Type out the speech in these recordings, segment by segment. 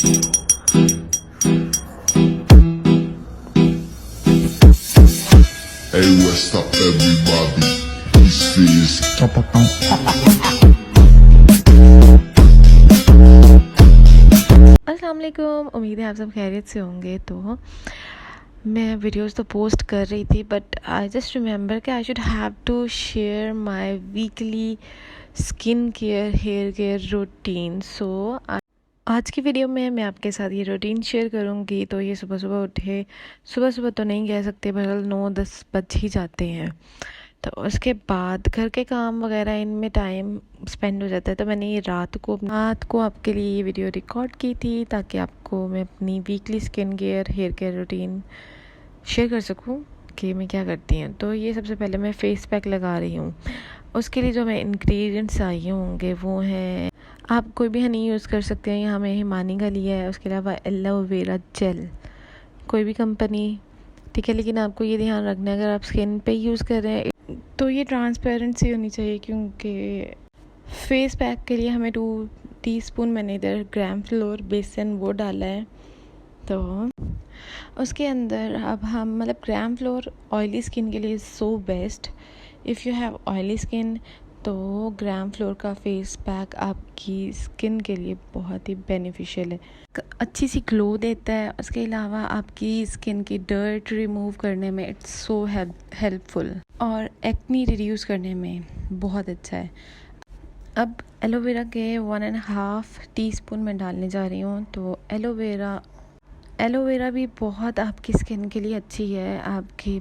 Hey, what's up everybody? This is अस्सलाम वालेकुम। उम्मीद है आप सब खैरियत से होंगे। तो मैं वीडियोस तो पोस्ट कर रही थी, बट आई जस्ट रिमेंबर कि I should have to share my weekly skin care hair care routine. So आज की वीडियो में मैं आपके साथ ये रूटीन शेयर करूँगी। तो ये सुबह सुबह उठे, सुबह सुबह तो नहीं कह सकते, बहरहाल 9-10 बज ही जाते हैं। तो उसके बाद घर के काम वगैरह इनमें टाइम स्पेंड हो जाता है। तो मैंने ये रात को आपके लिए ये वीडियो रिकॉर्ड की थी, ताकि आपको मैं अपनी weekly skin care hair care routine share कर सकूं कि मैं क्या करती हूँ। तो ये सबसे पहले मैं फेस पैक लगा रही हूँ। उसके लिए जो मैं इंग्रेडिएंट्स चाहिए होंगे वो हैं, आप कोई भी हनी यूज़ कर सकते हैं, यहाँ मैं हिमानी का लिया है। उसके अलावा एलोवेरा जेल, कोई भी कंपनी, ठीक है। लेकिन आपको ये ध्यान रखना है, अगर आप स्किन पे यूज़ कर रहे हैं तो ये ट्रांसपेरेंसी होनी चाहिए, क्योंकि फेस पैक के लिए हमें 2 टीस्पून मैंने इधर ग्राम फ्लोर बेसन वो डाला है। तो उसके अंदर अब हम ग्राम फ्लोर ऑयली स्किन के लिए so best. If you have oily skin तो ग्राम फ्लोर का फेस पैक आपकी स्किन के लिए बहुत ही बेनिफिशियल है, अच्छी सी ग्लो देता है। उसके अलावा आपकी स्किन की डर्ट रिमूव करने में इट्स सो हेल्पफुल, और एक्नी रिड्यूस करने में बहुत अच्छा है। अब एलोवेरा के 1.5 टीस्पून मैं डालने जा रही हूँ। तो एलोवेरा भी बहुत आपकी स्किन के लिए अच्छी है, आपकी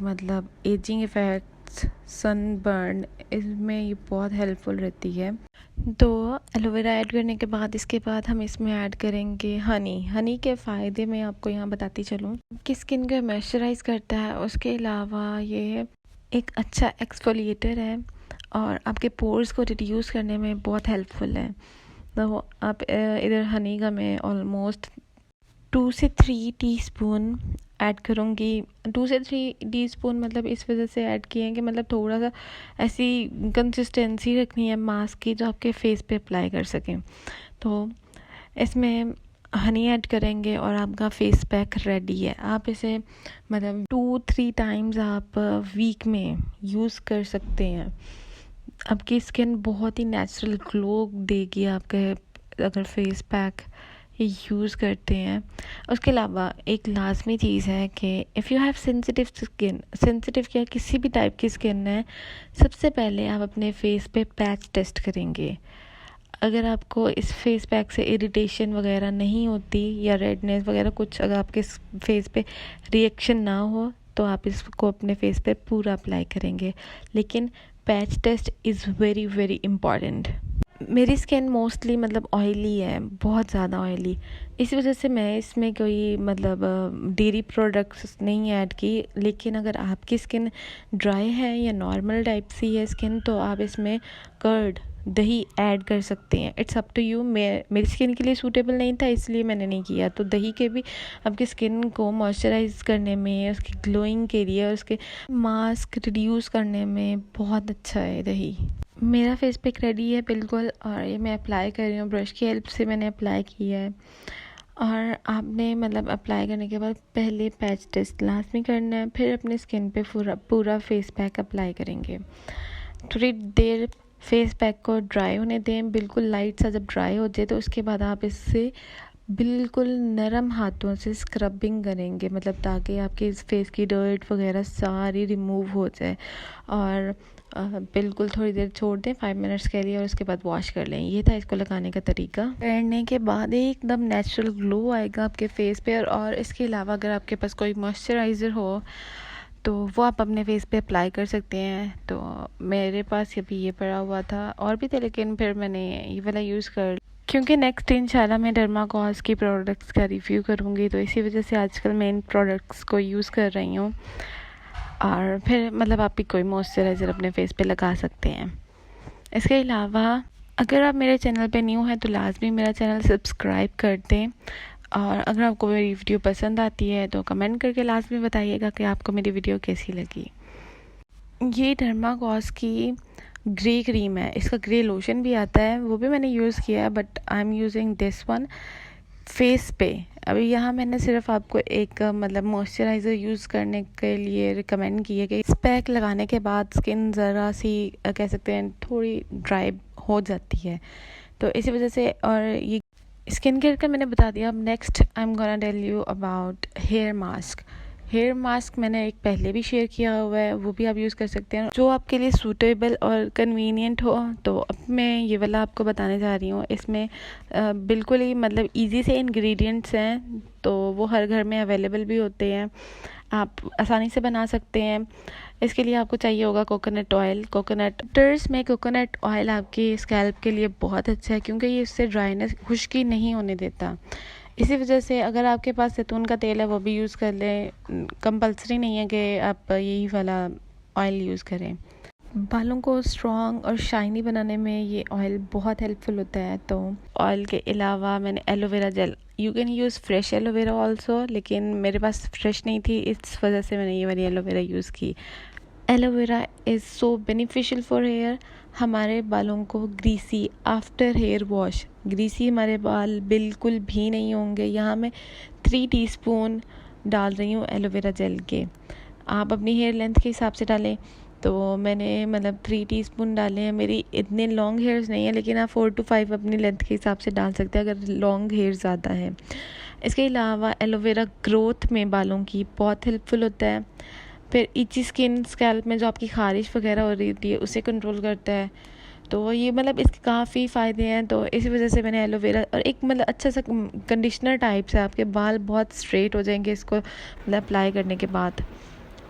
एजिंग इफ़ेक्ट्स, सनबर्न, इसमें ये बहुत हेल्पफुल रहती है। तो एलोवेरा ऐड करने के बाद इसके बाद हम इसमें ऐड करेंगे हनी के फ़ायदे मैं आपको यहाँ बताती चलूँ कि स्किन को मॉइस्चराइज़ करता है। उसके अलावा ये एक अच्छा एक्सफोलिएटर है और आपके पोर्स को रिड्यूस करने में बहुत हेल्पफुल है। तो आप इधर हनी का मैं ऑलमोस्ट 2 से 3 टीस्पून ऐड करूँगी। 2 से 3 टीस्पून इस वजह से ऐड किए हैं कि थोड़ा सा ऐसी कंसिस्टेंसी रखनी है मास्क की जो आपके फेस पे अप्लाई कर सकें। तो इसमें हनी ऐड करेंगे और आपका फेस पैक रेडी है। आप इसे 2-3 टाइम्स आप वीक में यूज़ कर सकते हैं। आपकी स्किन बहुत ही नेचुरल ग्लो देगी आपके अगर फेस पैक यूज़ करते हैं। उसके अलावा एक लाजमी चीज़ है कि इफ़ यू हैव सेंसिटिव या किसी भी टाइप की स्किन है, सबसे पहले आप अपने फेस पे पैच टेस्ट करेंगे। अगर आपको इस फेस पैक से इरिटेशन वगैरह नहीं होती या रेडनेस वगैरह कुछ, अगर आपके फेस पे रिएक्शन ना हो तो आप इसको अपने फेस पे पूरा अप्लाई करेंगे। लेकिन patch test is very very important. मेरी स्किन मोस्टली ऑयली है, बहुत ज़्यादा ऑयली, इसी वजह से मैं इसमें कोई डेयरी प्रोडक्ट्स नहीं ऐड की। लेकिन अगर आपकी स्किन ड्राई है या नॉर्मल टाइप सी है स्किन, तो आप इसमें कर्ड, दही ऐड कर सकते हैं। It's up to you. मेरी स्किन के लिए सूटेबल नहीं था, इसलिए मैंने नहीं किया। तो दही के भी आपकी स्किन को मॉइस्चराइज करने में, उसकी ग्लोइंग के लिए और उसके मास्क रिड्यूस करने में बहुत अच्छा है दही। मेरा फेस पैक रेडी है बिल्कुल, और ये मैं अप्लाई कर रही हूँ। ब्रश की हेल्प से मैंने अप्लाई किया है। और आपने अप्लाई करने के बाद पहले पैच टेस्ट लाजमी करना है, फिर अपने स्किन पे पूरा फेस पैक अप्लाई करेंगे। थोड़ी देर फेस पैक को ड्राई होने दें, बिल्कुल लाइट सा। जब ड्राई हो जाए तो उसके बाद आप इससे बिल्कुल नरम हाथों से स्क्रबिंग करेंगे, ताकि आपके इस फेस की डर्ट वगैरह सारी रिमूव हो जाए। और बिल्कुल थोड़ी देर छोड़ दें, 5 मिनट्स के लिए, और उसके बाद वॉश कर लें। ये था इसको लगाने का तरीका। करने के बाद एकदम नेचुरल ग्लो आएगा आपके फेस पे। और इसके अलावा अगर आपके पास कोई मॉइस्चराइज़र हो तो वो आप अपने फेस पे अप्लाई कर सकते हैं। तो मेरे पास अभी ये पड़ा हुआ था, और भी थे, लेकिन फिर मैंने ये वाला यूज़ कर, क्योंकि नेक्स्ट इंशाल्लाह मैं डर्माकोस की प्रोडक्ट्स का रिव्यू करूँगी। तो इसी वजह से आजकल मैं इन प्रोडक्ट्स को यूज़ कर रही हूँ। और फिर आप भी कोई मॉइस्चराइज़र अपने फेस पे लगा सकते हैं। इसके अलावा अगर आप मेरे चैनल पे न्यू हैं तो लाजमी मेरा चैनल सब्सक्राइब कर दें। और अगर आपको मेरी वीडियो पसंद आती है तो कमेंट करके लाजमी बताइएगा कि आपको मेरी वीडियो कैसी लगी। ये डर्माकोस की ग्रे क्रीम है, इसका ग्रे लोशन भी आता है, वो भी मैंने यूज़ किया है, but I am using this one face पे अभी यहाँ मैंने सिर्फ आपको एक मतलब मॉइस्चराइज़र यूज़ करने के लिए रिकमेंड की है कि इस पैक लगाने के बाद स्किन ज़रा सी कह सकते हैं थोड़ी ड्राई हो जाती है, तो इसी वजह से। और ये स्किन केयर का मैंने बता दिया। अब next I am gonna tell you about hair mask. Hair mask मैंने एक पहले भी शेयर किया हुआ है, वो भी आप यूज़ कर सकते हैं जो आपके लिए सूटेबल और कन्वीनियंट हो। तो अब मैं ये वाला आपको बताने जा रही हूँ। इसमें बिल्कुल ही मतलब इजी से इंग्रेडिएंट्स हैं, तो वो हर घर में अवेलेबल भी होते हैं, आप आसानी से बना सकते हैं। इसके लिए आपको चाहिए होगा कोकोनट ऑयल। कोकोनट में कोकोनट ऑयल आपकी स्कैल्प के लिए बहुत अच्छा है क्योंकि ये इससे ड्राइनेस खुश्की नहीं होने देता। इसी वजह से अगर आपके पास जैतून का तेल है वो भी यूज़ कर लें, कंपलसरी नहीं है कि आप यही वाला ऑयल यूज़ करें। बालों को स्ट्रॉन्ग और शाइनी बनाने में ये ऑयल बहुत हेल्पफुल होता है। तो ऑयल के अलावा मैंने aloe vera gel, you can use fresh aloe vera also, लेकिन मेरे पास फ्रेश नहीं थी, इस वजह से मैंने ये वाली एलोवेरा यूज़ की। Aloe vera is so beneficial for hair. हमारे बालों को greasy after hair wash, greasy हमारे बाल बिल्कुल भी नहीं होंगे। यहाँ मैं 3 टीस्पून डाल रही हूँ एलोवेरा जेल के। आप अपनी हेयर लेंथ के हिसाब से डालें, तो मैंने मतलब 3 टीस्पून डाले हैं। मेरी इतने लॉन्ग हेयर्स नहीं है, लेकिन आप 4 to 5 अपनी लेंथ के हिसाब से डाल सकते हैं अगर लॉन्ग हेयर ज़्यादा है। इसके अलावा एलोवेरा ग्रोथ में बालों की बहुत हेल्पफुल होता है। फिर इची स्किन, स्कैल्प में जो आपकी खारिश वगैरह हो रही होती है उसे कंट्रोल करता है। तो ये मतलब इसके काफ़ी फ़ायदे हैं। तो इसी वजह से मैंने एलोवेरा, और एक मतलब अच्छा सा कंडीशनर टाइप से आपके बाल बहुत स्ट्रेट हो जाएंगे इसको मतलब अप्लाई करने के बाद।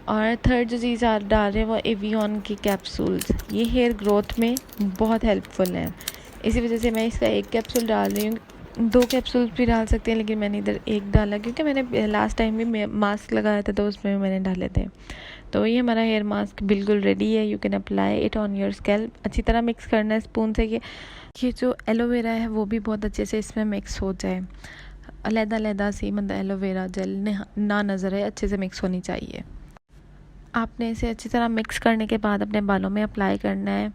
और थर्ड जो चीज़ आप डाल रहे हैं वो एवियन की कैप्सूल्स, ये हेयर ग्रोथ में बहुत हेल्पफुल हैं। इसी वजह से मैं इसका एक कैप्सूल डाल रही हूँ। 2 कैप्सूल्स भी डाल सकते हैं, लेकिन मैंने इधर एक डाला क्योंकि मैंने लास्ट टाइम भी मास्क लगाया था तो उसमें मैंने डाले थे। तो ये हमारा हेयर मास्क बिल्कुल रेडी है। You can apply it on your scalp. अच्छी तरह मिक्स करना है स्पून से, ये जो एलोवेरा है वो भी बहुत अच्छे से इसमें मिक्स हो जाए। अलग-अलग सी मतलब एलोवेरा जेल ना नज़र आए, अच्छे से मिक्स होनी चाहिए। आपने इसे अच्छी तरह मिक्स करने के बाद अपने बालों में अप्लाई करना है।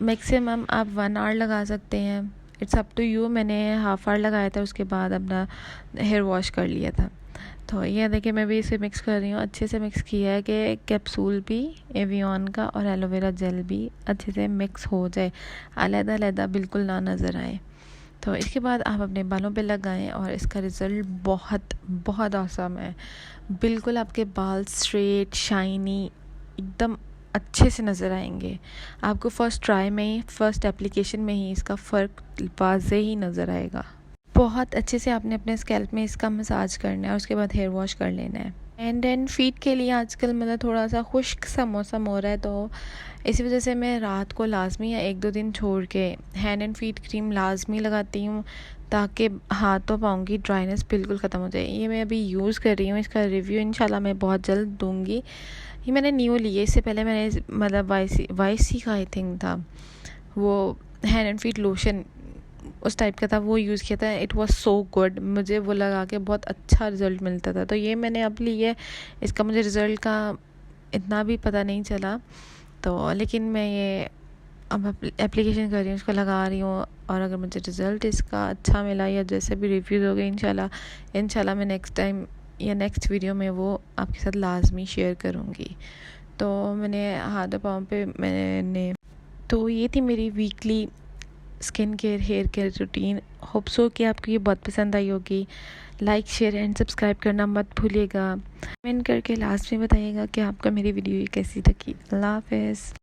मैक्सिमम आप 1 आवर लगा सकते हैं, इट्स अप टू यू। मैंने हाफ आवर लगाया था, उसके बाद अपना हेयर वॉश कर लिया था। तो ये देखिए मैं भी इसे मिक्स कर रही हूँ, अच्छे से मिक्स किया है कि कैप्सूल भी एवियन का और एलोवेरा जेल भी अच्छे से मिक्स हो जाए, अलग-अलग बिल्कुल ना नज़र आए। तो इसके बाद आप अपने बालों पे लगाएं और इसका रिज़ल्ट बहुत बहुत औसम है। बिल्कुल आपके बाल स्ट्रेट, शाइनी, एकदम अच्छे से नज़र आएंगे। आपको फर्स्ट ट्राई में ही, फर्स्ट एप्लीकेशन में ही इसका फ़र्क वाज़े ही नज़र आएगा। बहुत अच्छे से आपने अपने स्कैल्प में इसका मसाज करना है और उसके बाद हेयर वॉश कर लेना है। हैंड एंड फीट के लिए आजकल मतलब थोड़ा सा खुश्क सा मौसम हो रहा है, तो इसी वजह से मैं रात को लाजमी या 1-2 दिन छोड़ के हैंड एंड फीट क्रीम लाजमी लगाती हूँ, ताकि हाथों पाँव की ड्राइनेस बिल्कुल ख़त्म हो जाए। ये मैं अभी यूज़ कर रही हूँ, इसका रिव्यू इंशाल्लाह मैं बहुत जल्द दूँगी। ये मैंने न्यू ली है, इससे पहले मैंने मतलब वाईसी का आई थिंक था वो हैंड एंड फीट लोशन, उस टाइप का था, वो यूज़ किया था। इट वाज सो गुड, मुझे वो लगा के बहुत अच्छा रिज़ल्ट मिलता था। तो ये मैंने अब ली है, इसका मुझे रिज़ल्ट का इतना भी पता नहीं चला, तो लेकिन मैं ये अब एप्लीकेशन कर रही हूँ, उसको लगा रही हूँ, और अगर मुझे रिज़ल्ट इसका अच्छा मिला या जैसे भी रिव्यूज़ हो गए इंशाल्लाह मैं नेक्स्ट टाइम या नेक्स्ट वीडियो में वो आपके साथ लाजमी शेयर करूँगी। तो मैंने हाथों पाँव पे मैंने, तो ये थी मेरी weekly skin care hair care routine. Hope so कि आपको ये बहुत पसंद आई होगी। लाइक, शेयर एंड सब्सक्राइब करना मत भूलिएगा। कमेंट करके लास्ट में बताइएगा कि आपको मेरी वीडियो कैसी लगी। अल्लाह हाफ़िज़।